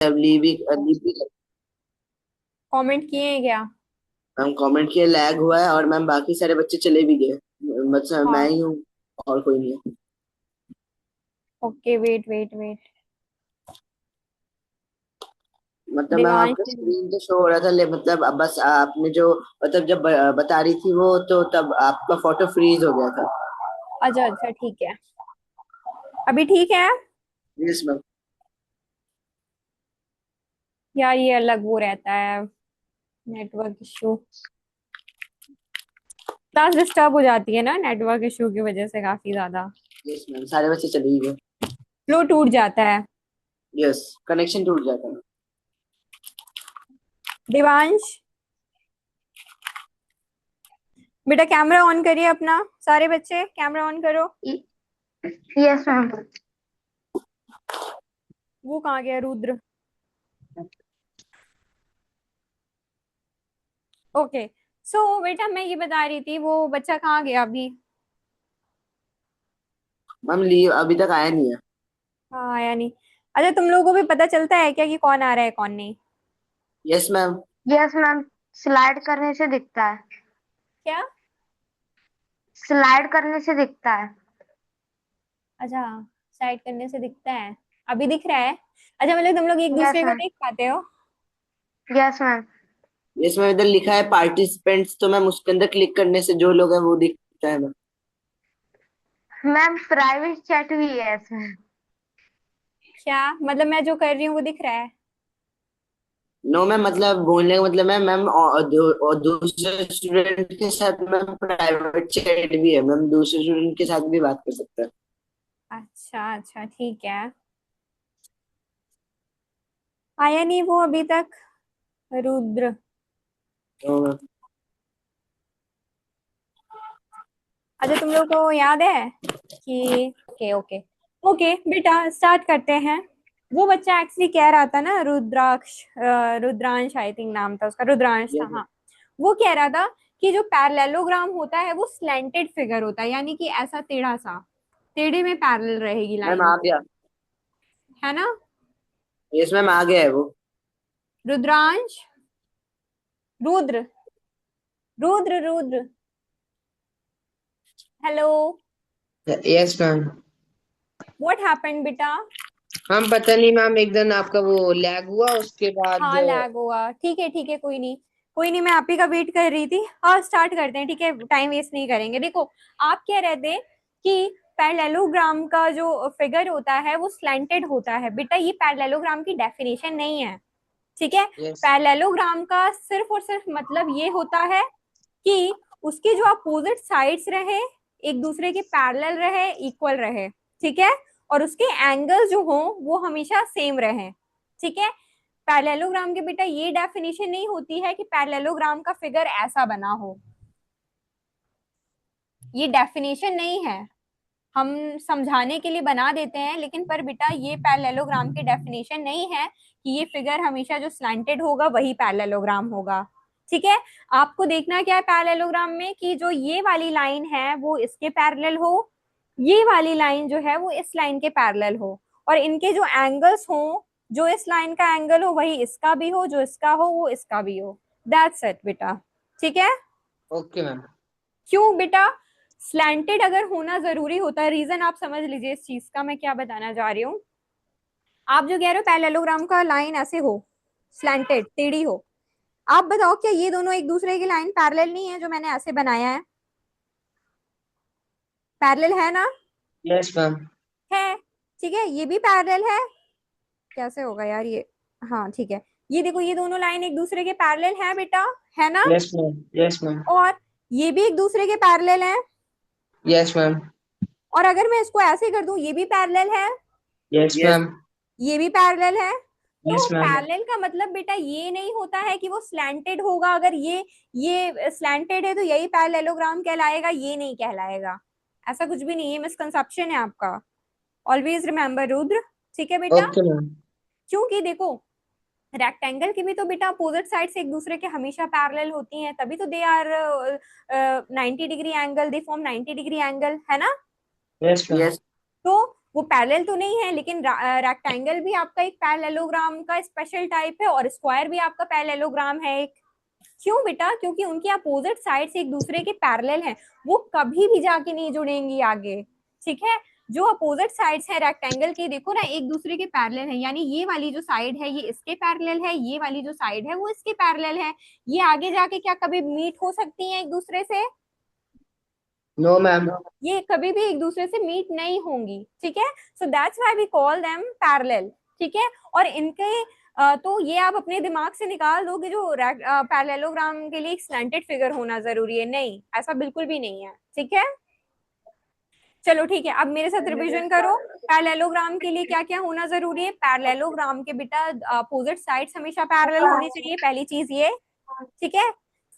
Leave भी comment किए हैं क्या? मैम कमेंट किए, लैग हुआ है, और मैम बाकी सारे बच्चे चले भी गए। मतलब मैं हाँ। ही हूँ, और कोई नहीं है। Okay, wait wait wait. मतलब मैम देवांश। आपका स्क्रीन तो शो हो रहा था, ले मतलब अब बस आपने जो मतलब जब बता रही थी वो, तो तब आपका फोटो फ्रीज हो गया था। अच्छा अच्छा, ठीक है। अभी ठीक है। Yes ma'am. यार ये अलग वो रहता है, नेटवर्क इशू। क्लास डिस्टर्ब हो जाती है ना नेटवर्क इशू की वजह से काफी ज्यादा। यस मैम, सारे बच्चे चले ही गए। फ्लो टूट जाता है। यस, कनेक्शन टूट जाता है। देवांश, बेटा कैमरा ऑन करिए अपना। सारे बच्चे कैमरा ऑन करो। Yes ma'am. वो कहाँ गया रुद्र? ओके। सो बेटा मैं ये बता रही थी, वो बच्चा कहाँ गया अभी? मैम लीव अभी तक आया नहीं है। हाँ आया नहीं। अच्छा, तुम लोगों को भी पता चलता है क्या कि कौन आ रहा है कौन नहीं? Yes ma'am. Yes ma'am, slide करने से दिखता है। क्या? स्लाइड करने से दिखता है। अच्छा, साइड करने से दिखता है। अभी दिख रहा है? अच्छा, मतलब तुम लोग एक यस दूसरे को मैम। देख पाते हो? Yes ma'am. यस मैम, इधर लिखा है पार्टिसिपेंट्स, तो मैम उसके अंदर क्लिक करने से जो लोग हैं वो दिखता है मैम। मैम प्राइवेट चैट भी है इसमें। क्या मतलब मैं जो कर रही हूँ वो दिख रहा है? नो मैम, मतलब बोलने का मतलब है मैम, और दूसरे स्टूडेंट के साथ मैम प्राइवेट चैट भी है मैम, दूसरे स्टूडेंट के साथ भी बात कर सकते हैं। अच्छा अच्छा, ठीक है। आया नहीं वो अभी तक, रुद्र। तो मैम। अच्छा, तुम लोग को याद है कि ओके ओके ओके बेटा स्टार्ट करते हैं। वो बच्चा एक्चुअली कह रहा था ना, रुद्राक्ष, रुद्रांश आई थिंक नाम था उसका, रुद्रांश था यस हाँ। वो कह रहा था कि जो पैरेललोग्राम होता है वो स्लैंटेड फिगर होता है, यानी कि ऐसा टेढ़ा सा, टेढ़े में पैरेलल रहेगी मैम लाइन, आ गया। है ना? यस मैम, आ गया है वो। Rudransh, Rudra, Rudra Rudra, hello. Yes ma'am. What happened बेटा? हम पता नहीं मैम, एकदम आपका वो लैग हुआ उसके बाद। हाँ लैग हुआ, ठीक है कोई नहीं। कोई नहीं, मैं आप ही का वेट कर रही थी। हाँ स्टार्ट करते हैं, ठीक है, टाइम वेस्ट नहीं करेंगे। देखो, आप कह रहे थे कि पैरेललोग्राम का जो फिगर होता है वो स्लैंटेड होता है। बेटा ये पैरेललोग्राम की डेफिनेशन नहीं है, ठीक है। यस। पैरेललोग्राम का सिर्फ और सिर्फ मतलब ये होता है कि उसके जो अपोजिट साइड्स रहे, एक दूसरे के पैरेलल रहे, इक्वल रहे, ठीक है। और उसके एंगल जो हो वो हमेशा सेम रहे, ठीक है। पैरेललोग्राम के बेटा ये डेफिनेशन नहीं होती है कि पैरेललोग्राम का फिगर ऐसा बना हो, ये डेफिनेशन नहीं है। हम समझाने के लिए बना देते हैं, लेकिन पर बेटा ये पैरेललोग्राम की डेफिनेशन नहीं है कि ये फिगर हमेशा जो स्लैंटेड होगा वही पैरेललोग्राम होगा, ठीक है। आपको देखना क्या है पैरेललोग्राम में, कि जो ये वाली लाइन है वो इसके पैरेलल हो, ये वाली लाइन जो है वो इस लाइन के पैरेलल हो, और इनके जो एंगल्स हो, जो इस लाइन का एंगल हो वही इसका भी हो, जो इसका हो वो इसका भी हो। दैट्स इट बेटा, ठीक है। Okay ma'am. क्यों बेटा स्लैंटेड अगर होना जरूरी होता है, रीजन आप समझ लीजिए इस चीज का मैं क्या बताना चाह रही हूँ। आप जो कह रहे हो पैरेललोग्राम का लाइन ऐसे हो, स्लैंटेड टेढ़ी हो, आप बताओ क्या ये दोनों एक दूसरे की लाइन पैरेलल नहीं है जो मैंने ऐसे बनाया है? पैरेलल है ना? Yes ma'am. है, ठीक है, ये भी पैरेलल है। कैसे होगा यार ये? हाँ ठीक है, ये देखो ये दोनों लाइन एक दूसरे के पैरेलल है बेटा, है ना? Yes ma'am. Yes ma'am. और ये भी एक दूसरे के पैरेलल है। Yes ma'am. और अगर मैं इसको ऐसे कर दूं ये भी पैरेलल है, यस यस। मैम। ये भी पैरेलल है। तो यस मैम। पैरेलल का मतलब बेटा ये नहीं होता है कि वो स्लैंटेड होगा। अगर ये स्लैंटेड है तो यही पैरेललोग्राम कहलाएगा, ये नहीं कहलाएगा। ऐसा कुछ भी नहीं है, मिसकंसेप्शन है आपका। ऑलवेज रिमेम्बर रुद्र, ठीक है बेटा। Okay ma'am. क्योंकि देखो रेक्टेंगल की भी तो बेटा अपोजिट साइड से एक दूसरे के हमेशा पैरेलल होती हैं, तभी तो they are 90 degree angle, they form 90 degree angle, है ना? Yes ma'am. तो वो पैरेलल तो नहीं है, लेकिन रेक्टेंगल भी आपका एक पैरेललोग्राम का स्पेशल टाइप है, और स्क्वायर भी आपका पैरेललोग्राम है एक। क्यों बेटा? क्योंकि उनकी अपोजिट साइड्स एक दूसरे के पैरेलल हैं, वो कभी भी जाके नहीं जुड़ेंगी आगे। ठीक है, जो अपोजिट साइड्स है रेक्टेंगल की, देखो ना, एक दूसरे के पैरेलल है, यानी ये वाली जो साइड है ये इसके पैरेलल है, ये वाली जो साइड है वो इसके पैरेलल है। ये आगे जाके क्या कभी मीट हो सकती हैं एक दूसरे से? No ma'am. ये कभी भी एक दूसरे से मीट नहीं होंगी। ठीक है, so that's why we call them parallel. ठीक है, और इनके तो ये आप अपने दिमाग से निकाल दो कि जो पैरेललोग्राम के लिए एक स्लैंटेड फिगर होना जरूरी है, नहीं, ऐसा बिल्कुल भी नहीं है। ठीक है, चलो ठीक है, अब मेरे साथ रिवीजन करो। पैरेललोग्राम के लिए क्या क्या होना जरूरी है? पैरेललोग्राम के बेटा अपोजिट साइड्स हमेशा पैरेलल होनी चाहिए, पहली चीज ये। ठीक है,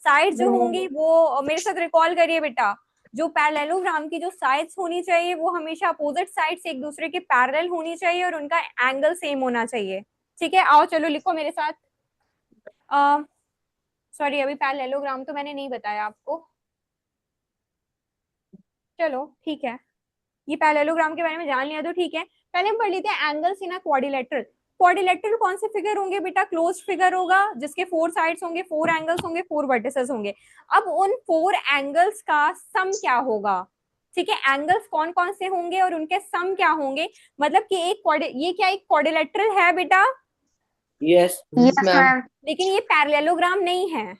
साइड जो होंगी वो मेरे साथ रिकॉल करिए बेटा, जो पैरेललोग्राम की जो साइड्स होनी चाहिए वो हमेशा अपोजिट साइड्स एक दूसरे के पैरेलल होनी चाहिए, और उनका एंगल सेम होना चाहिए। ठीक है, आओ चलो लिखो मेरे साथ। सॉरी, अभी पैरेललोग्राम तो मैंने नहीं बताया आपको। चलो ठीक है, ये पैरेललोग्राम के बारे में जान लिया तो ठीक है। पहले हम पढ़ लेते हैं angles in a quadrilateral. Quadrilateral कौन से फिगर होंगे बेटा? क्लोज्ड फिगर होगा, जिसके 4 साइड्स होंगे, 4 एंगल्स होंगे, 4 वर्टिसेस होंगे। अब उन 4 एंगल्स का सम क्या होगा? ठीक है, एंगल्स कौन कौन से होंगे और उनके सम क्या होंगे? मतलब कि ये क्या एक क्वाड्रिलेटरल है बेटा? Yes yes ma'am. मैम। लेकिन ये पैरेललोग्राम नहीं है।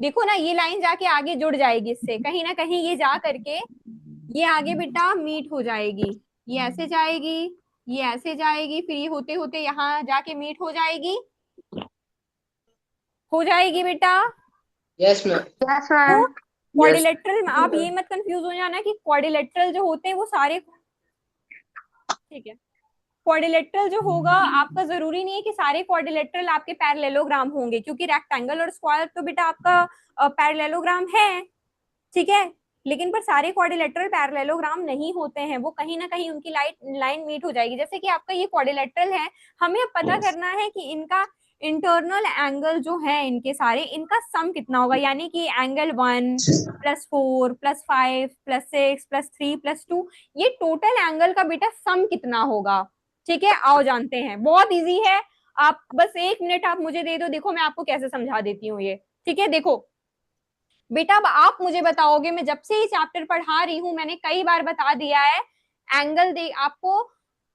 देखो ना, ये लाइन जाके आगे जुड़ जाएगी इससे, कहीं ना कहीं ये जा करके ये आगे बेटा मीट हो जाएगी। ये ऐसे जाएगी, ये ऐसे जाएगी, फिर ये होते होते यहाँ जाके मीट हो जाएगी बेटा। Yes ma'am. यस तो मैम। यस क्वाड्रिलेटरल, आप ये मत कंफ्यूज हो जाना कि क्वाड्रिलेटरल जो होते हैं वो सारे, ठीक है, क्वाड्रिलेटरल जो होगा आपका जरूरी नहीं है कि सारे क्वाड्रिलेटरल आपके पैरेललोग्राम होंगे, क्योंकि रेक्टेंगल और स्क्वायर तो बेटा आपका पैरेललोग्राम है। ठीक है, लेकिन पर सारे क्वाड्रिलेटरल पैरेललोग्राम नहीं होते हैं, वो कहीं ना कहीं उनकी लाइन मीट हो जाएगी। जैसे कि आपका ये क्वाड्रिलेटरल है, हमें अब पता करना है कि इनका इंटरनल एंगल जो है इनके सारे, इनका सम कितना होगा, यानी कि एंगल 1 +4 +5 +6 +3 +2, ये टोटल एंगल का बेटा सम कितना होगा। ठीक है, आओ जानते हैं, बहुत इजी है। आप बस 1 मिनट आप मुझे दे दो, देखो मैं आपको कैसे समझा देती हूँ ये। ठीक है, देखो बेटा, अब आप मुझे बताओगे, मैं जब से ही चैप्टर पढ़ा रही हूं मैंने कई बार बता दिया है, एंगल दे आपको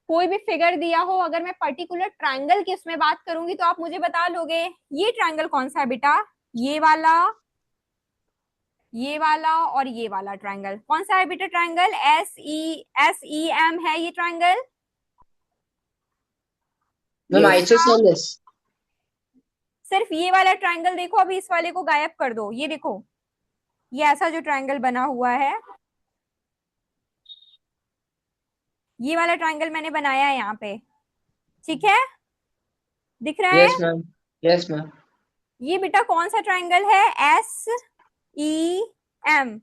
कोई भी फिगर दिया हो, अगर मैं पर्टिकुलर ट्रायंगल की उसमें बात करूंगी तो आप मुझे बता लोगे ये ट्रायंगल कौन सा है बेटा, ये वाला, ये वाला और ये वाला ट्रायंगल कौन सा है बेटा? ट्रायंगल SEM है ये ट्रायंगल। Ma'am yes isosceles. सिर्फ ये वाला ट्रायंगल देखो, अभी इस वाले को गायब कर दो। ये देखो, ये ऐसा जो ट्रायंगल बना हुआ है, ये वाला ट्रायंगल मैंने बनाया है यहाँ पे। ठीक है, दिख रहा है? Yes ma'am. Yes ma'am. ये बेटा कौन सा ट्रायंगल है? SEM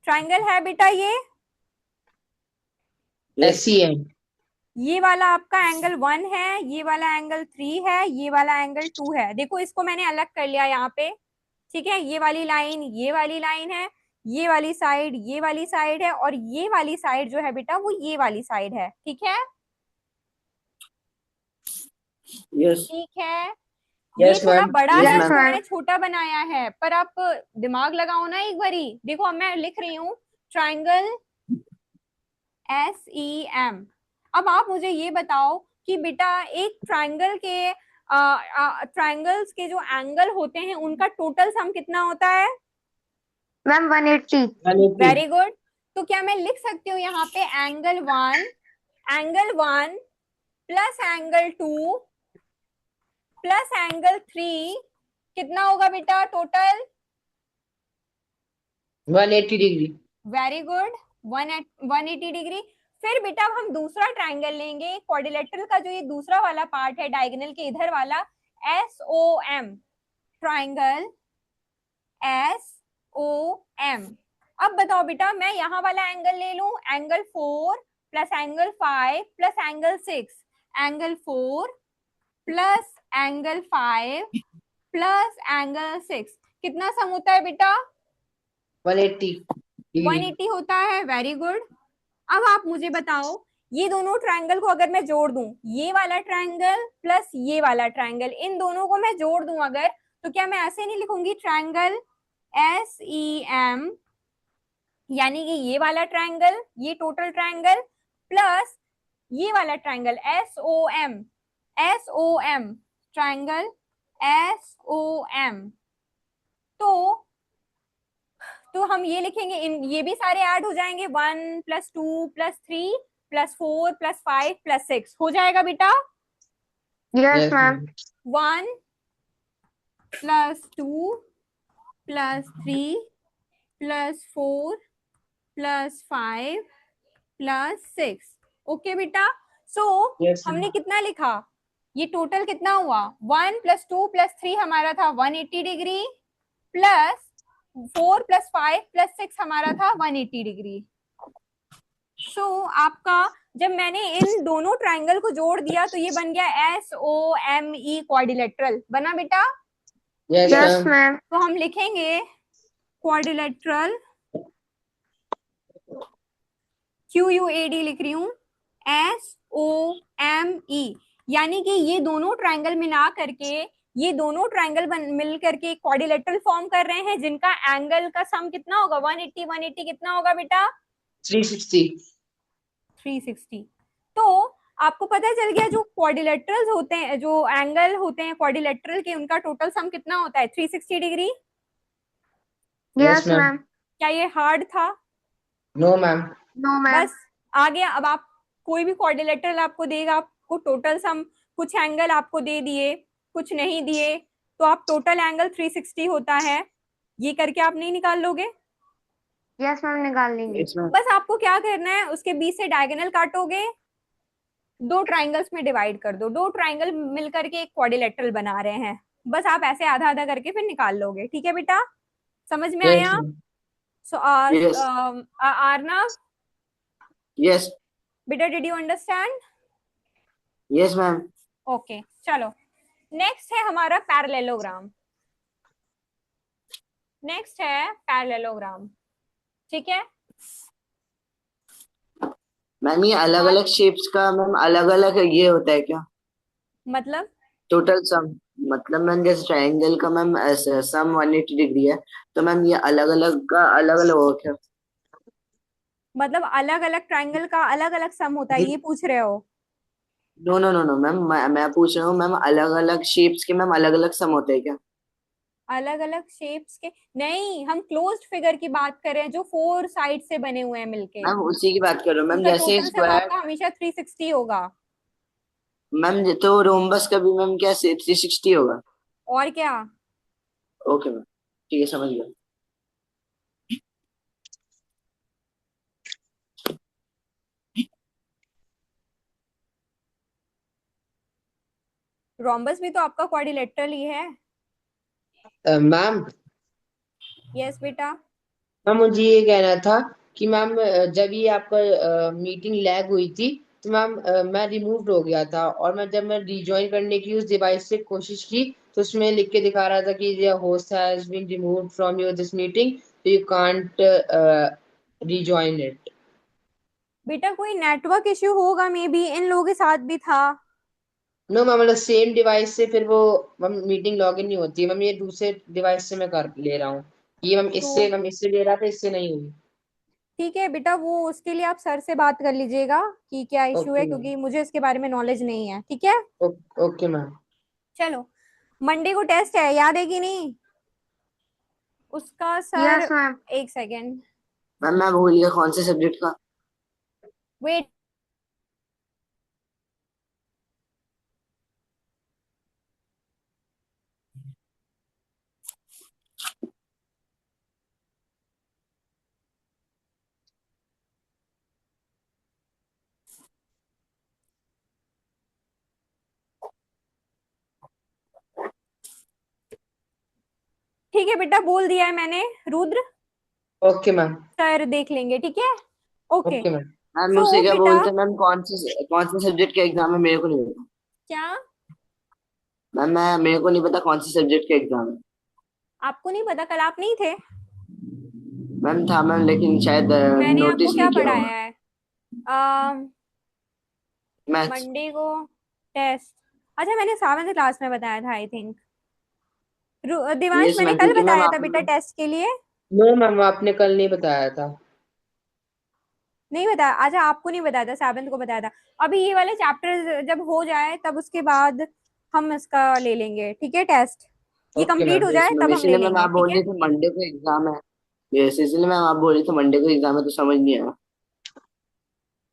ट्रायंगल है बेटा ये। Yes SEM। ये वाला आपका एंगल 1 है, ये वाला एंगल 3 है, ये वाला एंगल 2 है। देखो इसको मैंने अलग कर लिया यहाँ पे। ठीक है, ये वाली लाइन, ये वाली लाइन है, ये वाली साइड, ये वाली साइड है, और ये वाली साइड जो है बेटा वो ये वाली साइड है। ठीक है, यस ठीक है, ये यस थोड़ा मैम। बड़ा यस है यस मैम तो मैम। मैंने छोटा बनाया है, पर आप दिमाग लगाओ ना एक बारी। देखो अब मैं लिख रही हूँ ट्रायंगल SEM। अब आप मुझे ये बताओ कि बेटा एक ट्रायंगल के ट्रायंगल्स के जो एंगल होते हैं उनका टोटल सम कितना होता है? मैम 180। 180। Very good. तो क्या मैं लिख सकती हूँ यहाँ पे angle one plus angle 2 plus angle 3 कितना होगा बेटा total? 180 degree. Very good, 180 degree. फिर बेटा अब हम दूसरा ट्रायंगल लेंगे, क्वाड्रिलेटरल का जो ये दूसरा वाला पार्ट है डायगोनल के इधर वाला, SOM ट्रायंगल SOM। अब बताओ बेटा, मैं यहाँ वाला एंगल ले लूं, angle 4 plus angle 5 plus angle 6, angle 4 plus angle 5 plus angle 6, कितना सम होता है बेटा? 180 डिग्री। 180 होता है। Very good. अब आप मुझे बताओ, ये दोनों ट्रायंगल को अगर मैं जोड़ दूं, ये वाला ट्रायंगल प्लस ये वाला ट्रायंगल, इन दोनों को मैं जोड़ दूं अगर, तो क्या मैं ऐसे नहीं लिखूंगी ट्रायंगल SEM, यानी कि ये वाला ट्रायंगल, ये टोटल ट्रायंगल प्लस ये वाला triangle SOM, SOM triangle SOM। तो हम ये लिखेंगे, इन ये भी सारे ऐड हो जाएंगे, 1 + 2 + 3 + 4 + 5 + 6 हो जाएगा बेटा। Yes yes ma'am. Ma'am. 1 + 2 + 3 + 4 + 5 + 6। Okay बेटा। So yes ma'am. हमने कितना लिखा, ये टोटल कितना हुआ, 1 + 2 + 3 हमारा था 180 डिग्री, प्लस 4 + 5 + 6 हमारा था 180 डिग्री। सो आपका, जब मैंने इन दोनों ट्रायंगल को जोड़ दिया तो ये बन गया SOME क्वाड्रिलेटरल, बना बेटा। Yes yes ma'am. मैम। तो हम लिखेंगे क्वाड्रिलेटरल, QUAD लिख रही हूँ, SOME, यानी कि ये दोनों ट्रायंगल मिला करके, ये दोनों ट्रायंगल मिल करके क्वाड्रिलेटरल फॉर्म कर रहे हैं, जिनका एंगल का सम कितना होगा, 180 180 कितना होगा बेटा, 360। 360। तो आपको पता चल गया, जो क्वाड्रिलेटरल्स होते हैं, जो एंगल होते हैं क्वाड्रिलेटरल के, उनका टोटल सम कितना होता है, 360 degree. Yes yes ma'am. Ma'am. क्या ये हार्ड था? No ma'am. No ma'am. बस आ गया। अब आप कोई भी क्वाड्रिलेटरल आपको देगा, आपको टोटल सम, कुछ एंगल आपको दे दिए, कुछ नहीं दिए, तो आप टोटल एंगल 360 होता है, ये करके आप नहीं निकाल लोगे? यस मैम, निकाल लेंगे। Yes ma'am. बस आपको क्या करना है, उसके बीच से डायगोनल काटोगे, दो ट्राइंगल्स में डिवाइड कर दो, दो ट्राइंगल मिलकर के एक क्वाड्रिलेटरल बना रहे हैं, बस आप ऐसे आधा आधा करके फिर निकाल लोगे। ठीक है बेटा, समझ में यस आया? Ma'am. So yes. Arnav, yes. बेटा did you understand? Yes ma'am. Okay चलो, नेक्स्ट है हमारा पैरेललोग्राम। नेक्स्ट है पैरेललोग्राम, ठीक है। मैम ये अलग आज अलग शेप्स का मैम अलग अलग ये होता है क्या? मतलब टोटल सम, मतलब मैम जैसे ट्रायंगल का मैम सम 180 डिग्री है, तो मैम ये अलग अलग का अलग अलग होगा क्या? मतलब अलग अलग ट्राइंगल का अलग अलग सम होता है, ये पूछ रहे हो? No no no no ma'am, मैं पूछ रहा हूँ मैम, अलग अलग शेप्स के मैम अलग अलग सम होते हैं क्या? अलग अलग शेप्स के नहीं, हम क्लोज्ड फिगर की बात कर रहे हैं, जो 4 साइड से बने हुए हैं मिलके, मैम उसी की बात कर रहा हूँ मैम, उनका जैसे टोटल सम स्क्वायर। आपका हमेशा 360 होगा। मैम तो रोम्बस का भी मैम क्या 360 होगा? और क्या। ओके मैम, ठीक है, समझ गया। रोम्बस भी तो आपका क्वाड्रिलेटरल ही है। मैम, यस बेटा। मैम मुझे ये कहना था कि मैम जब ये आपका मीटिंग लैग हुई थी, तो मैम मैं रिमूव्ड हो गया था, और जब मैं रिजॉइन करने की उस डिवाइस से कोशिश की, तो उसमें लिख के दिखा रहा था कि host has been removed from your this meeting, तो यू कांट रिजॉइन इट। बेटा कोई नेटवर्क इश्यू होगा, मे बी इन लोगों के साथ भी था। नो मैम, मतलब सेम डिवाइस से फिर वो मैम मीटिंग लॉगिन नहीं होती मैम, ये दूसरे डिवाइस से मैं कर ले रहा हूँ। ये तो मैम इससे ले रहा था, इससे नहीं हुई। ठीक है बेटा, वो उसके लिए आप सर से बात कर लीजिएगा कि क्या इश्यू ओके है, मैम। क्योंकि मुझे इसके बारे में नॉलेज नहीं है। ठीक है, ओके मैम। चलो। मंडे को टेस्ट है, याद है कि नहीं उसका सर? Yes ma'am. एक सेकेंड मैम मैं भूल गया कौन से सब्जेक्ट का। वेट। ठीक है बेटा, बोल दिया है मैंने, रुद्र ओके मैम। सर देख लेंगे, ठीक है। Okay. Okay ma'am. Ma'am so उसे क्या बेटा, बोलते हैं मैम, कौन से सब्जेक्ट का एग्जाम है, मेरे को नहीं पता। क्या मैम मैं मेरे को नहीं पता कौन से सब्जेक्ट का एग्जाम है। आपको नहीं पता? कल आप नहीं थे? मैम था मैम, लेकिन शायद मैंने आपको नोटिस क्या नहीं किया होगा। पढ़ाया है? मैथ्स। मंडे को टेस्ट। अच्छा, मैंने 7th क्लास में बताया था आई थिंक। दिवांश, यस मैंने मैम, कल क्योंकि मैम बताया था बेटा आपने टेस्ट के लिए। नो मैम, आपने कल नहीं बताया था। नहीं बताया? अच्छा, आपको नहीं बताया था, 7th को बताया था। अभी ये वाले चैप्टर जब हो जाए तब उसके बाद हम इसका ले लेंगे, ठीक है, टेस्ट। ये ओके कंप्लीट मैम। हो यस जाए मैम, तब हम ले इसीलिए मैम लेंगे, आप ठीक बोल है। रहे थे मंडे को एग्जाम है। यस, इसलिए मैम आप बोल रहे थे मंडे को एग्जाम है, तो समझ नहीं आया।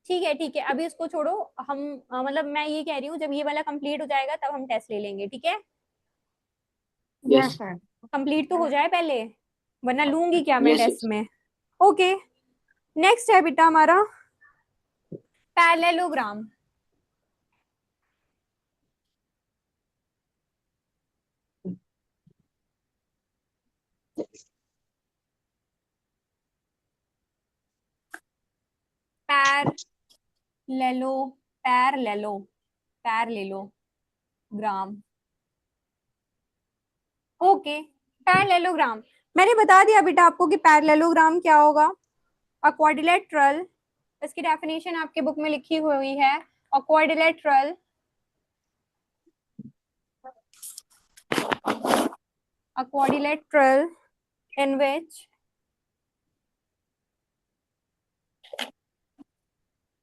ठीक है ठीक है, अभी इसको छोड़ो। हम मतलब मैं ये कह रही हूँ, जब ये वाला कंप्लीट हो जाएगा तब हम टेस्ट ले लेंगे, ठीक है। यस। Yes sir. कंप्लीट तो हो जाए पहले, वरना लूंगी क्या मैं यस टेस्ट यस। में। ओके, नेक्स्ट है बेटा हमारा पैरेललोग्राम। पैरेललो पैरेललो पैरेललोग्राम। Okay, parallelogram. मैंने बता दिया बेटा आपको कि पैरेललोग्राम क्या होगा। अ क्वाड्रिलेटरल, इसकी डेफिनेशन आपके बुक में लिखी हुई है। अ quadrilateral, a quadrilateral in which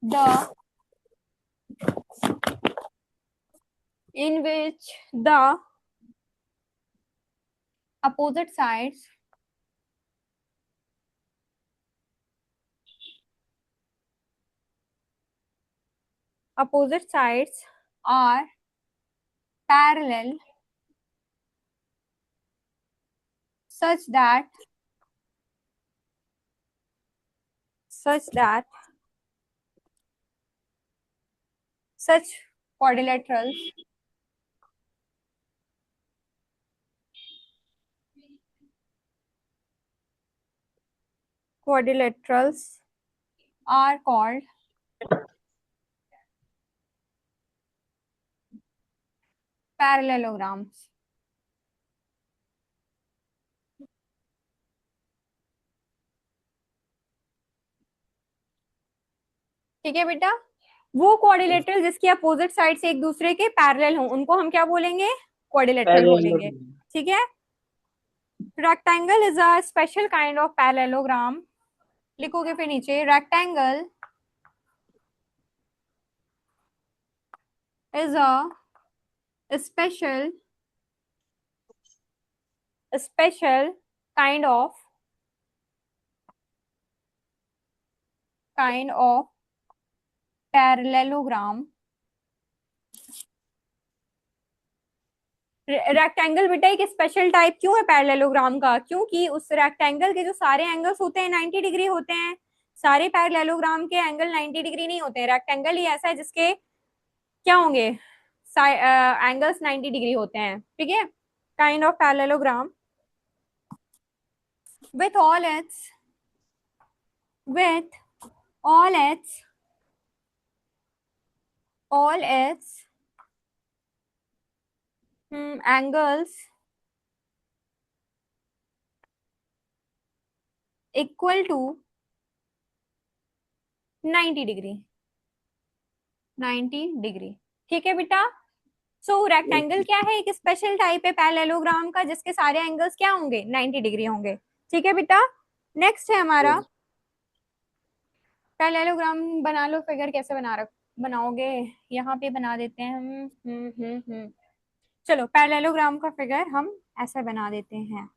the the opposite sides opposite sides are parallel such that such that such quadrilaterals quadrilaterals are called parallelograms। ठीक है बेटा, वो क्वाड्रिलेटरल जिसकी अपोजिट साइड से एक दूसरे के पैरेलल हों उनको हम क्या बोलेंगे? क्वाड्रिलेटरल बोलेंगे, पैरेललोग्राम। ठीक है। Rectangle is a special kind of parallelogram. लिखोगे फिर नीचे, rectangle is a special kind of parallelogram। Rectangle बेटा एक स्पेशल टाइप क्यों है पैरेललोग्राम का? क्योंकि उस रेक्टेंगल के जो सारे एंगल्स होते हैं 90 डिग्री होते हैं। सारे पैरेललोग्राम के एंगल 90 डिग्री नहीं होते हैं। रेक्टेंगल ही ऐसा है जिसके क्या होंगे, एंगल्स 90 डिग्री होते हैं, ठीक है। Kind of parallelogram with all its with all its angles equal to 90 degree, 90 degree, ठीक है बेटा। सो रेक्टेंगल क्या है? एक स्पेशल टाइप है पैरेललोग्राम का जिसके सारे एंगल्स क्या होंगे? 90 डिग्री होंगे, ठीक है बेटा। नेक्स्ट है हमारा यस। पैरेललोग्राम। बना लो फिगर, कैसे बनाओगे? यहाँ पे बना देते हैं हम। चलो, पैरेललोग्राम का फिगर हम ऐसा बना देते हैं।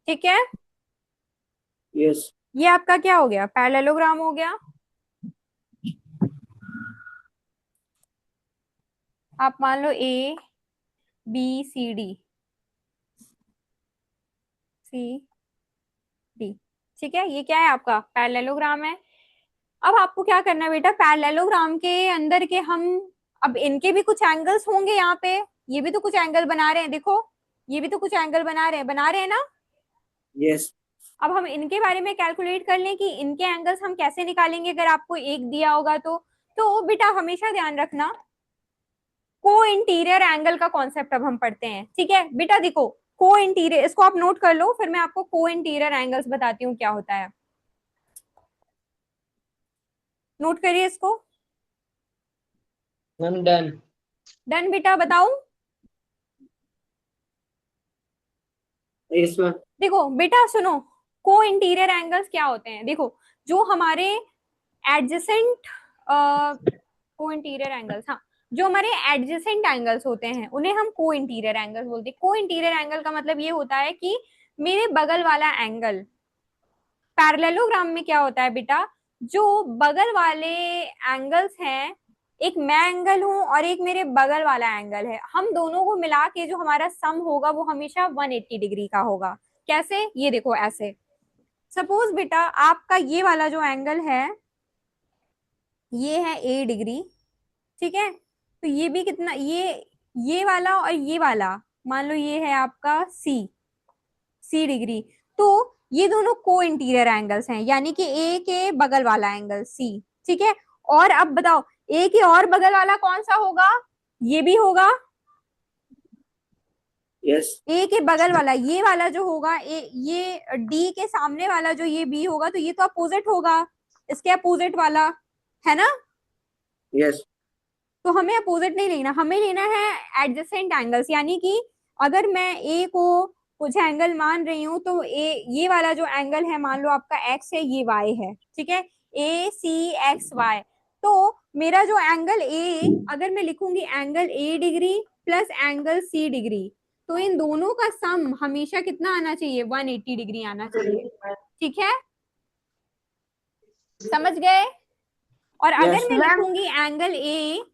ठीक है, यस। ये आपका क्या हो गया? पैरेललोग्राम हो गया। आप मान लो ABCD, ठीक है। ये क्या है? आपका पैरेललोग्राम है। अब आपको क्या करना है बेटा? पैरेललोग्राम के अंदर के हम, अब इनके भी कुछ एंगल्स होंगे यहाँ पे। ये भी तो कुछ एंगल बना रहे हैं, देखो, ये भी तो कुछ एंगल बना रहे हैं ना। यस। अब हम इनके बारे में कैलकुलेट कर लें कि इनके एंगल्स हम कैसे निकालेंगे, अगर आपको एक दिया होगा तो बेटा हमेशा ध्यान रखना, को इंटीरियर एंगल का कॉन्सेप्ट अब हम पढ़ते हैं, ठीक है बेटा। देखो को इंटीरियर, इसको आप नोट कर लो, फिर मैं आपको को इंटीरियर एंगल्स बताती हूँ क्या होता है। नोट करिए इसको। Ma'am done. डन बेटा, बताऊं? इसमें देखो बेटा सुनो, को इंटीरियर एंगल्स क्या होते हैं। देखो जो हमारे एडजेसेंट को इंटीरियर एंगल्स, हाँ, जो हमारे एडजेसेंट एंगल्स होते हैं उन्हें हम को इंटीरियर एंगल्स बोलते हैं। को इंटीरियर एंगल का मतलब ये होता है कि मेरे बगल वाला एंगल, पैरेललोग्राम में क्या होता है बेटा, जो बगल वाले एंगल्स हैं, एक मैं एंगल हूं और एक मेरे बगल वाला एंगल है, हम दोनों को मिला के जो हमारा सम होगा वो हमेशा 180 डिग्री का होगा। कैसे? ये देखो ऐसे, सपोज बेटा आपका ये वाला जो एंगल है ये है ए डिग्री, ठीक है, तो ये भी कितना, ये वाला और ये वाला, मान लो ये है आपका सी डिग्री, तो ये दोनों को इंटीरियर एंगल्स हैं, यानी कि ए के बगल वाला एंगल सी, ठीक है। और अब बताओ ए के और बगल वाला कौन सा होगा? ये भी होगा। यस ए के बगल वाला ये वाला जो होगा, ये डी के सामने वाला जो ये बी होगा, तो ये तो अपोजिट होगा, इसके अपोजिट वाला, है ना। यस तो हमें अपोजिट नहीं लेना, हमें लेना है एडजेसेंट एंगल्स, यानी कि अगर मैं ए को कुछ एंगल मान रही हूँ तो ये वाला जो एंगल है मान लो आपका एक्स है, ये वाई है, ठीक है, ए सी एक्स वाई। तो मेरा जो एंगल ए, अगर मैं लिखूंगी angle A degree plus angle C degree, तो इन दोनों का सम हमेशा कितना आना चाहिए? 180 डिग्री आना चाहिए, ठीक है, समझ गए। और अगर यस मैं मैम लिखूंगी एंगल ए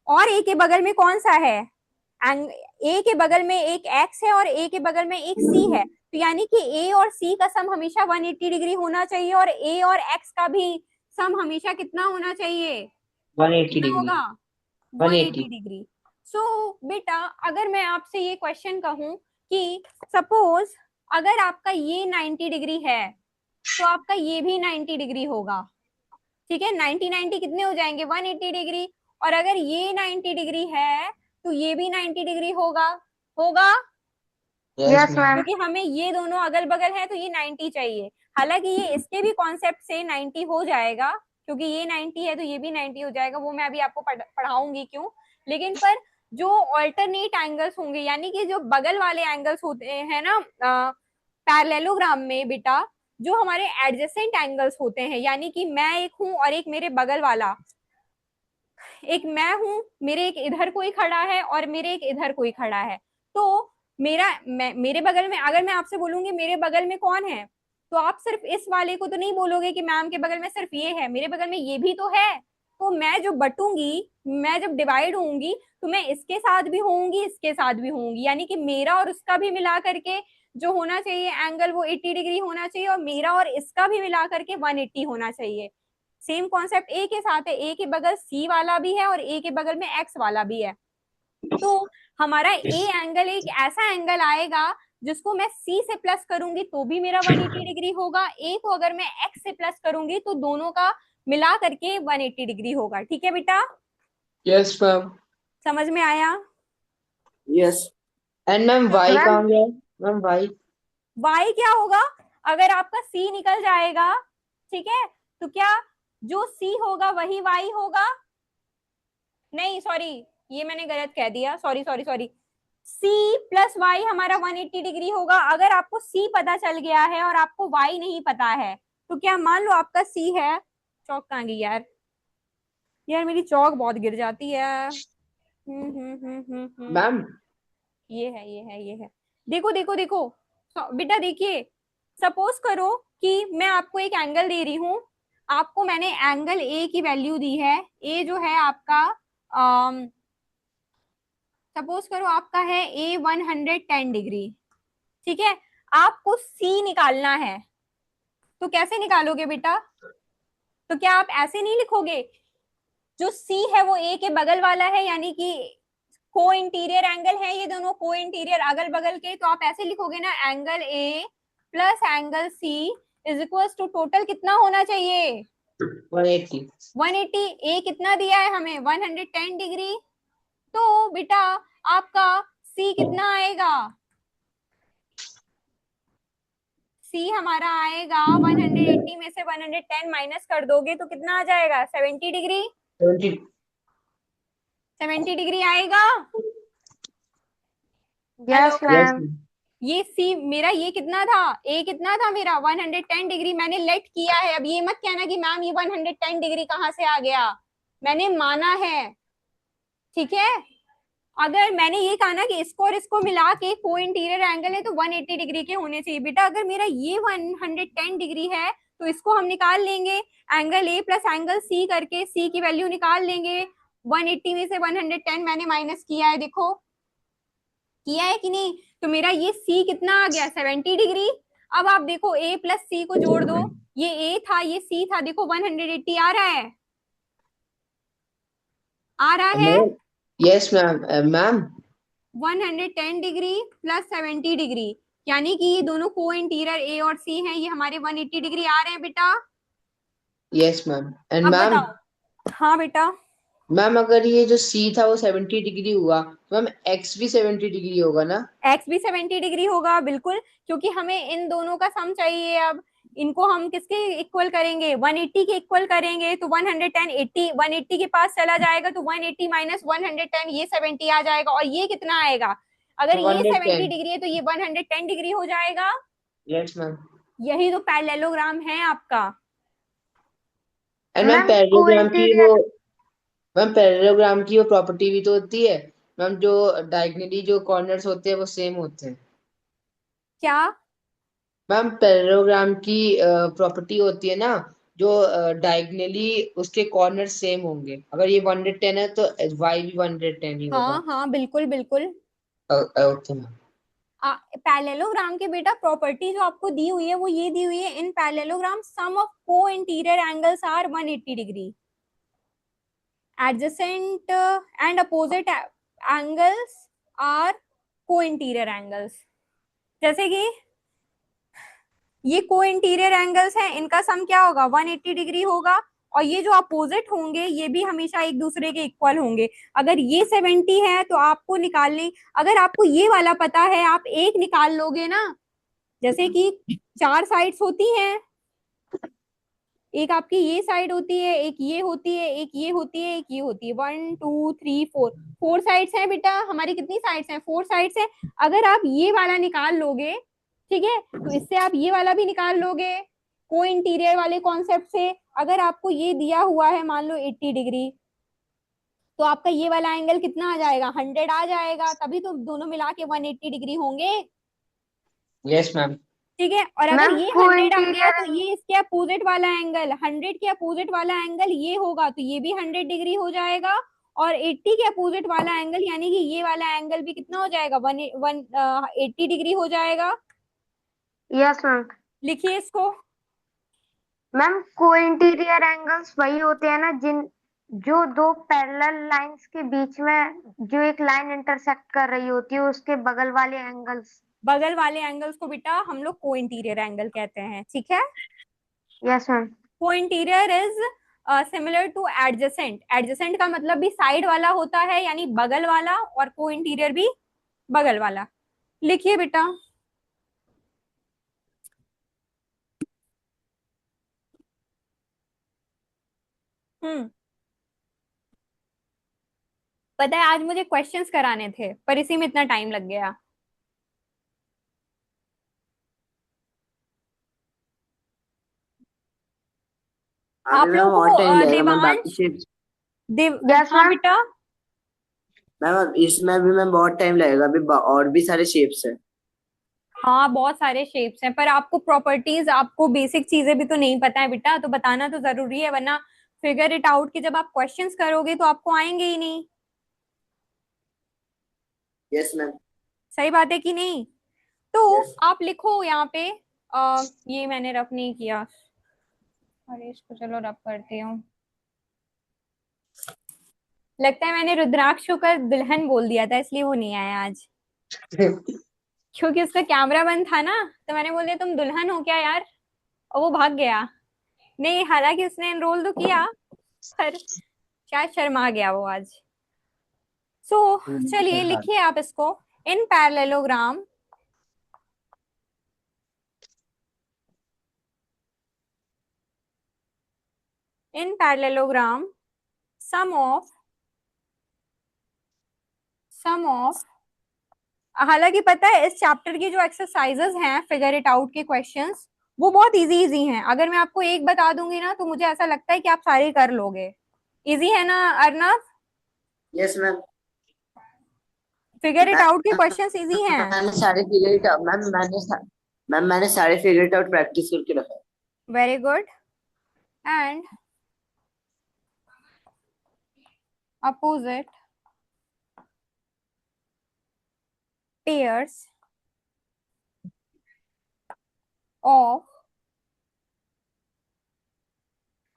और ए के बगल में कौन सा है, ए के बगल में एक एक्स है और ए के बगल में एक सी है, तो यानी कि ए और सी का सम हमेशा 180 डिग्री होना चाहिए, और ए और एक्स का भी सम हमेशा कितना होना चाहिए? 180 कितना डिग्री। होगा? 180 180। डिग्री। सो बेटा अगर मैं आपसे ये क्वेश्चन कहूं कि सपोज अगर आपका ये 90 डिग्री है तो आपका ये भी 90 डिग्री होगा, ठीक है, 90 90 कितने हो जाएंगे? 180 डिग्री। और अगर ये 90 डिग्री है तो ये भी 90 डिग्री होगा, होगा, यस यस मैम। मैम क्योंकि हमें ये दोनों अगल बगल है तो ये 90 चाहिए। हालांकि ये इसके भी कॉन्सेप्ट से 90 हो जाएगा, क्योंकि ये 90 है तो ये भी 90 हो जाएगा, वो मैं अभी आपको पढ़ाऊंगी क्यों। लेकिन पर जो ऑल्टरनेट एंगल्स होंगे, यानी कि जो बगल वाले एंगल्स होते हैं ना पैरेललोग्राम में बेटा, जो हमारे एडजेसेंट एंगल्स होते हैं, यानी कि मैं एक हूं और एक मेरे बगल वाला, एक मैं हूं, मेरे एक इधर कोई खड़ा है और मेरे एक इधर कोई खड़ा है, तो मेरे बगल में अगर मैं आपसे बोलूंगी मेरे बगल में कौन है, तो आप सिर्फ इस वाले को तो नहीं बोलोगे कि मैम के बगल में सिर्फ ये है, मेरे बगल में ये भी तो है। तो मैं जो बटूंगी, मैं जब डिवाइड होंगी तो मैं इसके साथ भी होंगी, इसके साथ भी होंगी, यानी कि मेरा और उसका भी मिला करके जो होना चाहिए एंगल वो 80 डिग्री होना चाहिए, और मेरा और इसका भी मिला करके 180 होना चाहिए। सेम कॉन्सेप्ट ए के साथ है, ए के बगल सी वाला भी है और ए के बगल में एक्स वाला भी है। तो हमारा ए एंगल एक ऐसा एंगल आएगा जिसको मैं सी से प्लस करूंगी तो भी मेरा 180 डिग्री होगा, ए को अगर मैं एक्स से प्लस करूंगी तो दोनों का मिला करके 180 डिग्री होगा, ठीक है बेटा, यस मैम। समझ में आया? Yes and ma'am Y ma'am कहाँ गया? Ma'am Y. वाई क्या होगा? अगर आपका सी निकल जाएगा, ठीक है, तो क्या जो सी होगा वही वाई होगा? नहीं सॉरी, ये मैंने गलत कह दिया, sorry sorry sorry, C plus Y हमारा 180 डिग्री होगा। अगर आपको सी पता चल गया है और आपको वाई नहीं पता है, तो क्या मान लो आपका सी है, चौक कहाँ गई यार, यार मेरी चौक बहुत गिर जाती है। मैम ये है, देखो देखो देखो, बेटा देखिए, सपोज करो कि मैं आपको एक एंगल दे रही हूँ, आपको मैंने एंगल ए की वैल्यू दी है, ए जो है आपका सपोज करो आपका है ए 110 डिग्री, ठीक है, आपको सी निकालना है, तो कैसे निकालोगे बेटा? तो क्या आप ऐसे नहीं लिखोगे, जो सी है वो ए के बगल वाला है, यानी कि को इंटीरियर एंगल है ये दोनों, को इंटीरियर अगल बगल के, तो आप ऐसे लिखोगे ना, angle A plus angle C is equal to total कितना होना चाहिए? 180। 180। ए कितना दिया है हमें? 110 डिग्री, तो बेटा आपका सी कितना आएगा? सी हमारा आएगा 180 में से 110 माइनस कर दोगे तो कितना आ जाएगा? 70 डिग्री। 70। 70 डिग्री आएगा। हेलो। Yes yes ma'am. ये सी मेरा ये कितना था? ए कितना था मेरा? 110 डिग्री मैंने लेट किया है। अब ये मत कहना कि मैम ये 110 डिग्री कहाँ से आ गया, मैंने माना है, ठीक है। अगर मैंने ये कहा ना कि इसको और इसको मिला के को इंटीरियर एंगल है तो 180 डिग्री के होने चाहिए बेटा। अगर मेरा ये 110 डिग्री है तो इसको हम निकाल लेंगे, angle A plus angle C करके सी की वैल्यू निकाल लेंगे। 180 में से 110 मैंने माइनस किया है, देखो किया है कि नहीं। तो मेरा ये सी कितना आ गया? 70 डिग्री। अब आप देखो ए प्लस सी को जोड़ दो, ये ए था ये सी था, देखो 180 आ रहा है, आ रहा है। Ma'am. Yes ma'am. Ma'am 110 degree plus 70 degree, यानी कि ये दोनों को इंटीरियर ए और सी हैं, ये हमारे 180 डिग्री आ रहे हैं बेटा। यस मैम एंड अब मैम। बताओ। हाँ बेटा। मैम अगर ये जो सी था वो 70 डिग्री हुआ तो मैम एक्स भी 70 डिग्री होगा ना? एक्स भी 70 डिग्री होगा बिल्कुल, क्योंकि हमें इन दोनों का सम चाहिए। अब इनको हम किसके इक्वल करेंगे? 180 के इक्वल करेंगे तो 110 80 180 के पास चला जाएगा तो 180 माइनस 110 ये 70 आ जाएगा। और ये कितना आएगा? अगर ये 70 110। डिग्री है तो ये 110 डिग्री हो जाएगा। Yes ma'am. यही तो पैरेललोग्राम है आपका। एंड मैम मैम को पैरेललोग्राम की वो, इंटीरियर। मैम पैरेललोग्राम की वो प्रॉपर्टी भी तो होती है मैम, जो डायगनली जो कॉर्नर्स होते हैं वो सेम होते हैं। क्या? मैम पैरेललोग्राम की प्रॉपर्टी होती है ना, जो डायगनली उसके कॉर्नर सेम होंगे। अगर ये 110 है तो वाई भी 110 ही होगा। हाँ हाँ बिल्कुल बिल्कुल। Okay ma'am. पैरेललोग्राम के बेटा प्रॉपर्टी जो आपको दी हुई है वो ये दी हुई है, इन पैरेललोग्राम सम ऑफ को interior angles are 180 degree, adjacent and opposite angles are co-interior angles। जैसे कि ये को इंटीरियर एंगल्स हैं, इनका सम क्या होगा? 180 डिग्री होगा। और ये जो अपोजिट होंगे ये भी हमेशा एक दूसरे के इक्वल होंगे। अगर ये 70 है तो आपको निकालने, अगर आपको ये वाला पता है आप एक निकाल लोगे ना, जैसे कि 4 साइड्स होती हैं, एक आपकी ये साइड होती है, एक ये होती है, एक ये होती है, एक ये होती है, 1 2 3 4, 4 साइड्स हैं बेटा हमारी। कितनी साइड्स हैं? 4 साइड्स हैं। अगर आप ये वाला निकाल लोगे, ठीक है, तो इससे आप ये वाला भी निकाल लोगे को इंटीरियर वाले कॉन्सेप्ट से। अगर आपको ये दिया हुआ है मान लो 80 डिग्री, तो आपका ये वाला एंगल कितना आ जाएगा? 100 आ जाएगा, तभी तो दोनों मिला के 180 डिग्री होंगे, यस मैम। ठीक है। और अगर मैम ये को 100 आ गया इंटीरियर। तो ये इसके अपोजिट वाला एंगल, 100 के अपोजिट वाला एंगल ये होगा तो ये भी 100 डिग्री हो जाएगा। और 80 के अपोजिट वाला एंगल यानी कि ये वाला एंगल भी कितना हो जाएगा? 80 डिग्री हो जाएगा। Yes ma'am. लिखिए इसको। मैम को इंटीरियर एंगल्स वही होते हैं ना जिन जो दो पैरेलल लाइंस के बीच में जो एक लाइन इंटरसेक्ट कर रही होती है उसके बगल वाले एंगल्स। बगल वाले एंगल्स को बेटा हम लोग को इंटीरियर एंगल कहते हैं, ठीक है। Yes ma'am. Co interior is similar to adjacent. Adjacent का मतलब भी साइड वाला होता है यानी बगल वाला, और को इंटीरियर भी बगल वाला। लिखिए बेटा। हम्म। पता है आज मुझे क्वेश्चंस कराने थे पर इसी में इतना टाइम लग गया। अभी आप मैम लोगों और टाइम को लगेगा मैम, बाकी देवांश शेप्स। यस हाँ मैम। बेटा। मैम अब इसमें भी मैम बहुत टाइम लगेगा, अभी और भी सारे शेप्स है। हाँ बहुत सारे शेप्स हैं पर आपको प्रॉपर्टीज, आपको बेसिक चीजें भी तो नहीं पता है बेटा, तो बताना तो जरूरी है, वरना फिगर इट आउट कि जब आप क्वेश्चंस करोगे तो आपको आएंगे ही नहीं। Yes ma'am. सही बात है कि नहीं? तो यस। आप लिखो यहाँ पे। ये मैंने रफ नहीं किया, अरे इसको चलो रफ करती हूँ। लगता है मैंने रुद्राक्ष को कल दुल्हन बोल दिया था इसलिए वो नहीं आया आज, क्योंकि उसका कैमरा बंद था ना, तो मैंने बोल दिया तुम दुल्हन हो क्या यार, और वो भाग गया। नहीं, हालांकि उसने एनरोल तो किया पर शायद शर्मा गया वो आज। सो चलिए लिखिए आप इसको। In parallelogram in parallelogram sum of हालांकि पता है इस चैप्टर की जो एक्सरसाइजेस हैं फिगर इट आउट के क्वेश्चंस वो बहुत इजी इजी हैं। अगर मैं आपको एक बता दूंगी ना तो मुझे ऐसा लगता है कि आप सारे कर लोगे। इजी है ना Arnab? Yes ma'am. Figure it out के क्वेश्चंस इजी हैं। मैंने सारे फिगर आउट मैम मैंने सारे फिगर आउट प्रैक्टिस करके रखा है। Very good. And opposite pairs of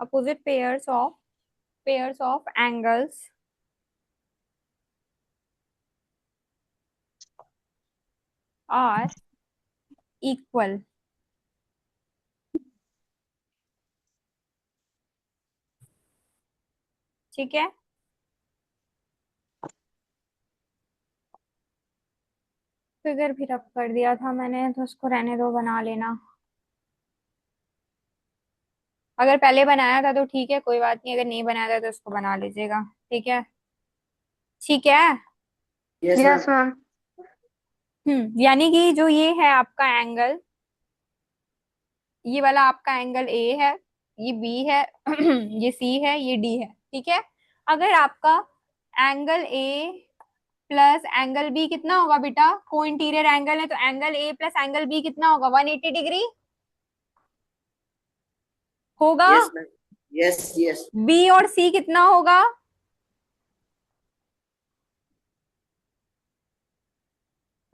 opposite pairs of angles are equal। ठीक है, फिगर भी रब कर दिया था मैंने तो उसको रहने दो, बना लेना। अगर पहले बनाया था तो ठीक है, कोई बात नहीं, अगर नहीं बनाया था तो उसको बना लीजिएगा। ठीक है, ठीक है। Yes ma'am. Yes ma'am. यानी कि जो ये है आपका एंगल, ये वाला आपका एंगल ए है, ये बी है ये सी है, ये डी है। ठीक है, अगर आपका angle A plus angle B कितना होगा बेटा? को इंटीरियर एंगल है तो angle A plus angle B कितना होगा? 180 डिग्री होगा। Yes ma'am. Yes yes. B और सी कितना होगा?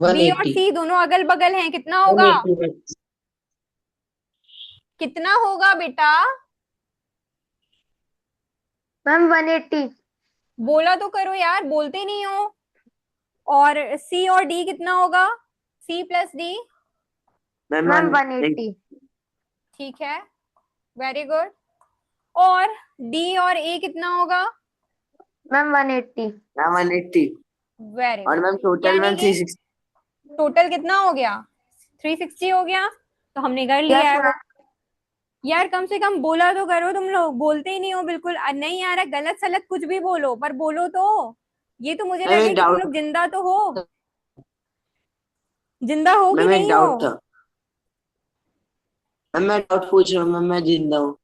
वन बी और एट्टी सी दोनों अगल बगल हैं, कितना वन होगा? एट्टी कितना होगा बेटा? मैम 180। बोला तो करो यार, बोलते नहीं हो। और सी और डी कितना होगा? C plus D. Ma'am ma'am one 180। ठीक है, वेरी गुड। और डी और ए कितना होगा? मैम 180। मैम 180। वेरी और गुड। मैम टोटल यानी मैम कि 360। टोटल कितना हो गया? 360 हो गया। तो हमने कर लिया यस है वो। मैम। यार कम से कम बोला तो करो, तुम लोग बोलते ही नहीं हो बिल्कुल। नहीं यार, गलत सलत कुछ भी बोलो पर बोलो तो। ये तो मुझे मैम लगे एक कि तुम डाउट लोग जिंदा तो हो। जिंदा हो कि मैम एक नहीं हो? डाउट था। मैम मैं डाउट पूछ रहा हूँ मैम, मैं जिंदा हूँ।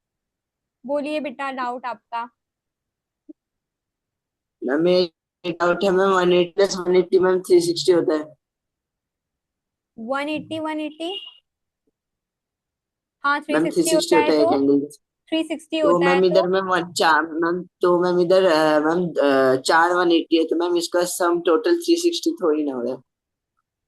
बोलिए बेटा डाउट आपका। मैम एक डाउट है मैम, 180 प्लस 180 मैम 360 होता है। 180 180, हाँ मैम 360 360 होता है होता है एक तो एंगल। 360 तो होता है मैम तो इधर मैम चार मैम, तो मैम इधर मैम चार 180 है, तो मैम इसका सम टोटल 360 थोड़ी ना हो रहा है।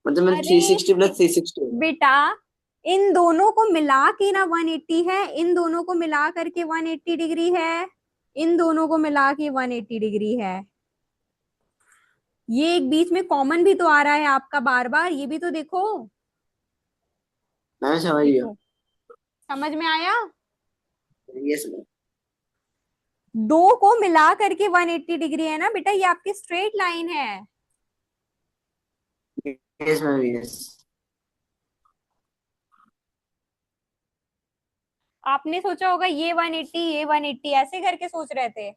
मतलब मैम अरे 360 प्लस 360 होगा। बेटा, इन दोनों को मिला के ना 180 है, इन दोनों को मिला करके 180 डिग्री है, इन दोनों को मिला के 180 डिग्री है। ये एक बीच में कॉमन भी तो आ रहा है आपका बार बार, ये भी तो देखो। मैम समझ गया। देखो, समझ में आया? Yes ma'am. दो को मिला करके 180 डिग्री है ना बेटा, ये आपकी स्ट्रेट लाइन है। Yes ma'am yes. आपने सोचा होगा ये 180 ये 180 ऐसे करके सोच रहे थे।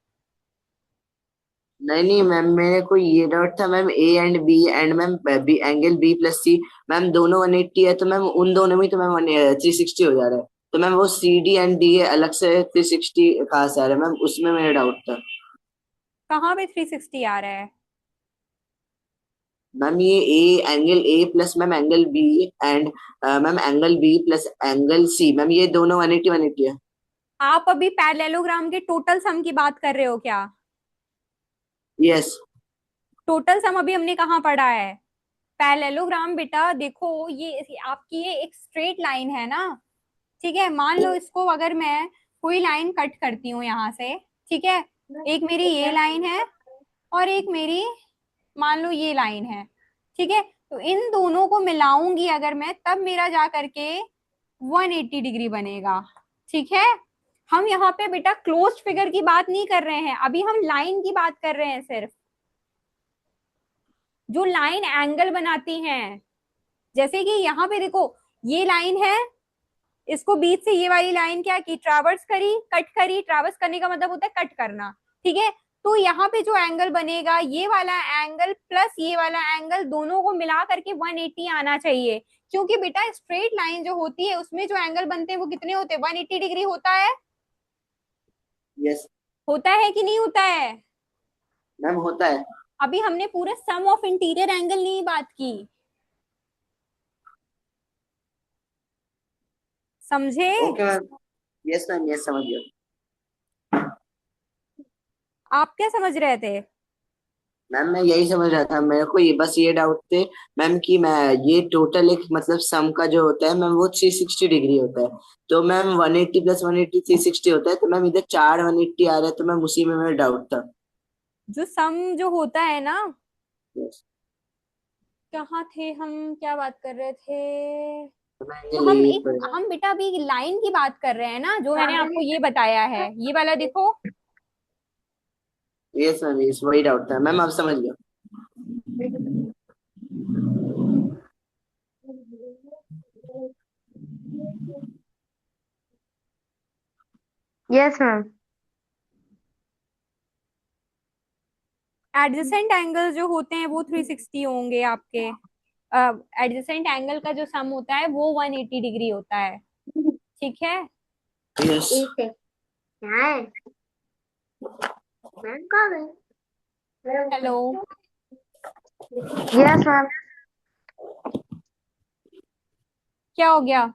नहीं नहीं मैम, मेरे को ये डाउट था ma'am, A and B and ma'am B angle B plus C ma'am दोनों 180 है, तो मैम उन दोनों में तो मैम 360 हो जा रहा है। तो मैम वो सी डी एंड डी अलग से 360 कहाँ से आ रहा है मैम, उसमें मेरा डाउट था। कहाँ पे 360 आ रहा है? मैम ये A angle A plus ma'am angle B and ma'am angle B plus angle C ma'am ये दोनों 180 180 है। आप अभी पैरेललोग्राम के टोटल सम की बात कर रहे हो क्या? यस। टोटल सम अभी हमने कहाँ पढ़ा है? पैरेललोग्राम बेटा देखो, ये आपकी ये एक स्ट्रेट लाइन है ना। ठीक है, मान लो इसको अगर मैं कोई लाइन कट करती हूँ यहाँ से। ठीक है, एक मेरी ये लाइन है और एक मेरी मान लो ये लाइन है। ठीक है, तो इन दोनों को मिलाऊंगी अगर मैं, तब मेरा जा करके 180 डिग्री बनेगा। ठीक है, हम यहाँ पे बेटा क्लोज्ड फिगर की बात नहीं कर रहे हैं, अभी हम लाइन की बात कर रहे हैं सिर्फ। जो लाइन एंगल बनाती हैं। जैसे कि यहाँ पे देखो, ये लाइन है, इसको बीच से ये वाली लाइन क्या की, ट्रैवर्स करी, कट करी। ट्रैवर्स करने का मतलब होता है कट करना, ठीक है। तो यहाँ पे जो एंगल बनेगा, ये वाला एंगल प्लस ये वाला एंगल, दोनों को मिला करके 180 आना चाहिए। क्योंकि बेटा स्ट्रेट लाइन जो होती है उसमें जो एंगल बनते हैं वो कितने होते हैं, 180 डिग्री होता है। यस होता है कि नहीं होता है? मैम, होता है। अभी हमने पूरे सम ऑफ इंटीरियर एंगल नहीं बात की, समझे? Okay ma'am. Yes ma'am, yes समझ गया। आप क्या समझ रहे थे? मैम मैं यही समझ रहा था, मेरे को ये बस ये डाउट थे मैम कि मैं ये टोटल एक मतलब सम का जो होता है मैम वो 360 डिग्री होता है। तो मैम 180 प्लस 180 360 होता है, तो मैम इधर चार 180 आ रहा है, तो मैम उसी में मेरा डाउट था। जो सम जो होता है ना, यस। कहाँ थे हम, क्या बात कर रहे थे? तो मैं तो ये ले हम ये एक, पड़ेगा। हम बेटा अभी लाइन की बात कर रहे हैं ना, जो मैंने आपको ये बताया है, ये वाला देखो। यस मैम, यस वही डाउट था मैम, आप समझ गया। Yes ma'am. एडजेसेंट एंगल जो होते हैं वो 360 होंगे आपके। एडजेसेंट एंगल का जो सम होता है वो 180 डिग्री होता है, ठीक है। यस। ठीक है। यहाँ है। मैम कहाँ गई? हेलो। Yes ma'am. क्या हो गया?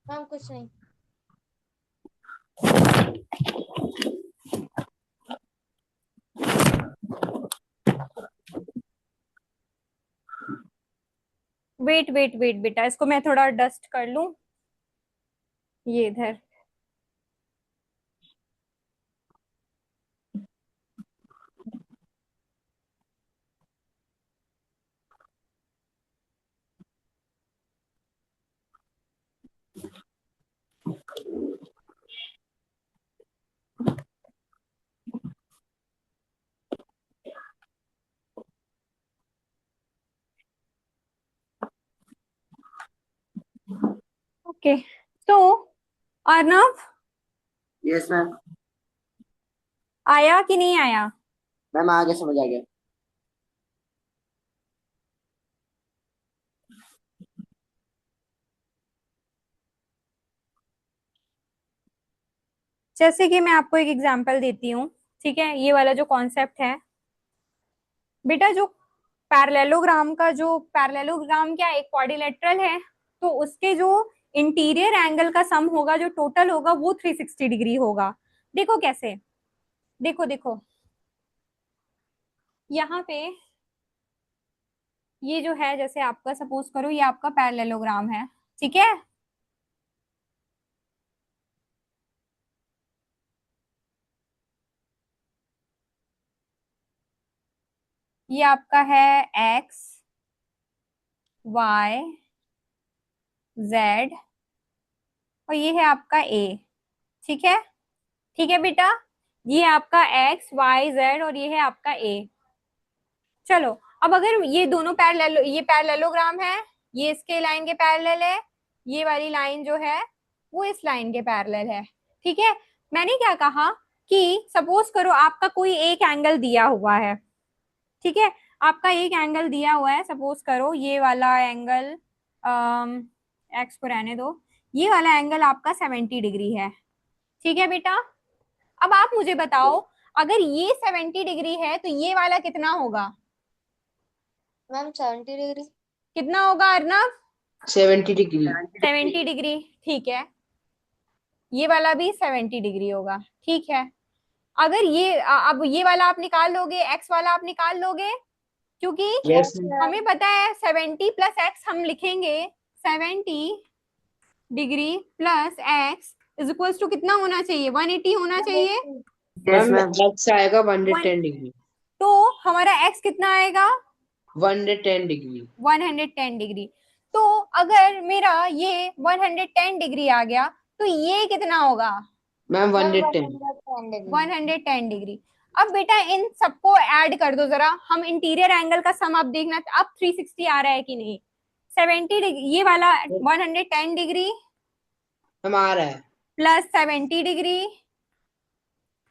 मैम कुछ नहीं। वेट वेट वेट बेटा, इसको मैं थोड़ा डस्ट कर लूं, ये इधर। ओके, तो अर्नव, यस मैम। आया कि नहीं आया? मैम आगे समझ आ गया। जैसे कि मैं आपको एक एग्जांपल देती हूँ, ठीक है। ये वाला जो कॉन्सेप्ट है बेटा, जो पैरेललोग्राम का, जो पैरेललोग्राम क्या एक क्वाड्रिलेटरल है, तो उसके जो इंटीरियर एंगल का सम होगा, जो टोटल होगा, वो 360 डिग्री होगा। देखो कैसे, देखो देखो, यहाँ पे ये जो है, जैसे आपका सपोज करो ये आपका पैरेललोग्राम है, ठीक है। ये आपका है एक्स, वाई, जेड, और ये है आपका ए, ठीक है। ठीक है बेटा, ये आपका एक्स वाई जेड और ये है आपका ए। चलो, अब अगर ये दोनों पैरेलल, ये पैरेललोग्राम है, ये इसके लाइन के पैरेलल है, ये वाली लाइन जो है वो इस लाइन के पैरेलल है, ठीक है। मैंने क्या कहा कि सपोज करो आपका कोई एक एंगल दिया हुआ है, ठीक है। आपका एक एंगल दिया हुआ है, सपोज करो ये वाला एंगल, एक्स को रहने दो, ये वाला एंगल आपका 70 डिग्री है, ठीक है बेटा। अब आप मुझे बताओ, अगर ये 70 डिग्री है तो ये वाला कितना होगा? Ma'am 70 degree. कितना होगा अर्नव? 70 डिग्री। 70 डिग्री, ठीक है। ये वाला भी 70 डिग्री होगा, ठीक है। अगर ये अब ये वाला आप निकाल लोगे, एक्स वाला आप निकाल लोगे, क्योंकि यस हमें पता है 70 प्लस एक्स हम लिखेंगे, 70 degree plus X is equals to कितना होना चाहिए, 180 होना चाहिए। Yes ma'am ma'am. एक्स आएगा वन, 110 डिग्री। तो हमारा एक्स कितना आएगा? 110 डिग्री। 110 डिग्री। तो अगर मेरा ये 110 डिग्री आ गया, तो ये कितना होगा? मैम 110। 110 डिग्री। 110 डिग्री। अब बेटा इन सबको ऐड कर दो जरा, हम इंटीरियर एंगल का सम अब देखना, अब 360 आ रहा है कि नहीं। 70 डिग्री ये वाला, 110 डिग्री मैम आ रहा है। Plus 70 degree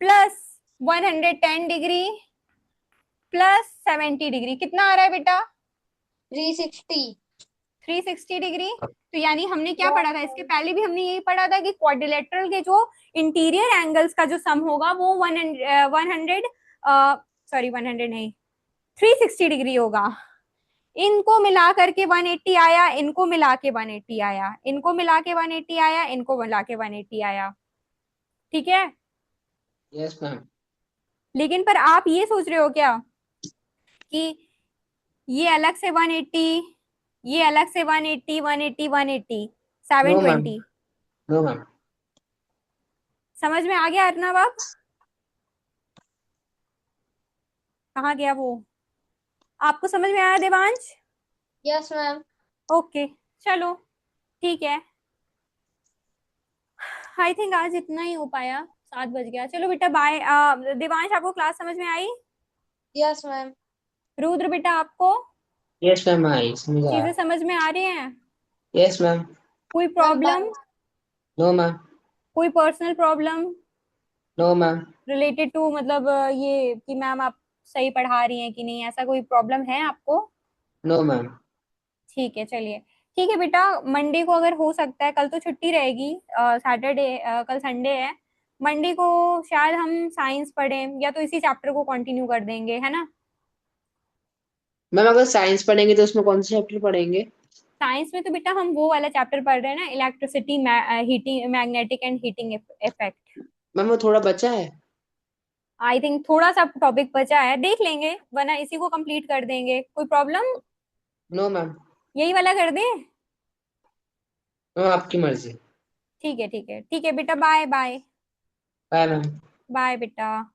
plus 110 degree plus 70 degree, कितना आ रहा है बेटा? 360। 360 डिग्री। तो यानी हमने क्या पढ़ा था, इसके पहले भी हमने यही पढ़ा था कि क्वाड्रिलेटरल के जो इंटीरियर एंगल्स का जो सम होगा वो 100 सॉरी 100 नहीं, 360 डिग्री होगा। इनको मिला करके 180 आया, इनको मिला के 180 आया, इनको मिला के 180 आया, इनको मिला के 180 आया। ठीक है, यस मैम। लेकिन पर आप ये सोच रहे हो क्या कि ये अलग से 180, ये अलग से 180 180 180 नो मैम, 720? No ma'am. समझ में आ गया अर्नब? अब कहाँ गया वो? आपको समझ में आया देवांश? Yes ma'am. ओके, चलो ठीक है, आई थिंक आज इतना ही हो पाया, 7 बज गया। चलो बेटा बाय। देवांश आपको क्लास समझ में आई? Yes ma'am. रुद्र बेटा आपको यस मैम, आई समझ आया। चीजें समझ में आ रही हैं? Yes ma'am. कोई मैम प्रॉब्लम, नो मैम, कोई personal problem no ma'am. Related to, मतलब ये कि मैम आप सही पढ़ा रही हैं कि नहीं, ऐसा कोई प्रॉब्लम है आपको? No ma'am. ठीक है, चलिए ठीक है बेटा, मंडे को अगर हो सकता है, कल तो छुट्टी रहेगी, सैटरडे, कल संडे है, मंडे को शायद हम साइंस पढ़ें या तो इसी चैप्टर को कंटिन्यू कर देंगे, है ना? मैम अगर साइंस पढ़ेंगे तो उसमें कौन से चैप्टर पढ़ेंगे? साइंस में तो बेटा हम वो वाला चैप्टर पढ़ रहे हैं ना, electricity, heating, magnetic and heating effect. Ma'am वो थोड़ा बचा है। आई थिंक थोड़ा सा टॉपिक बचा है, देख लेंगे, वरना इसी को कंप्लीट कर देंगे। कोई प्रॉब्लम? No ma'am. यही वाला कर दें? मैम आपकी मर्जी। ठीक है ठीक है ठीक है बेटा, bye bye. Bye ma'am. Bye बेटा।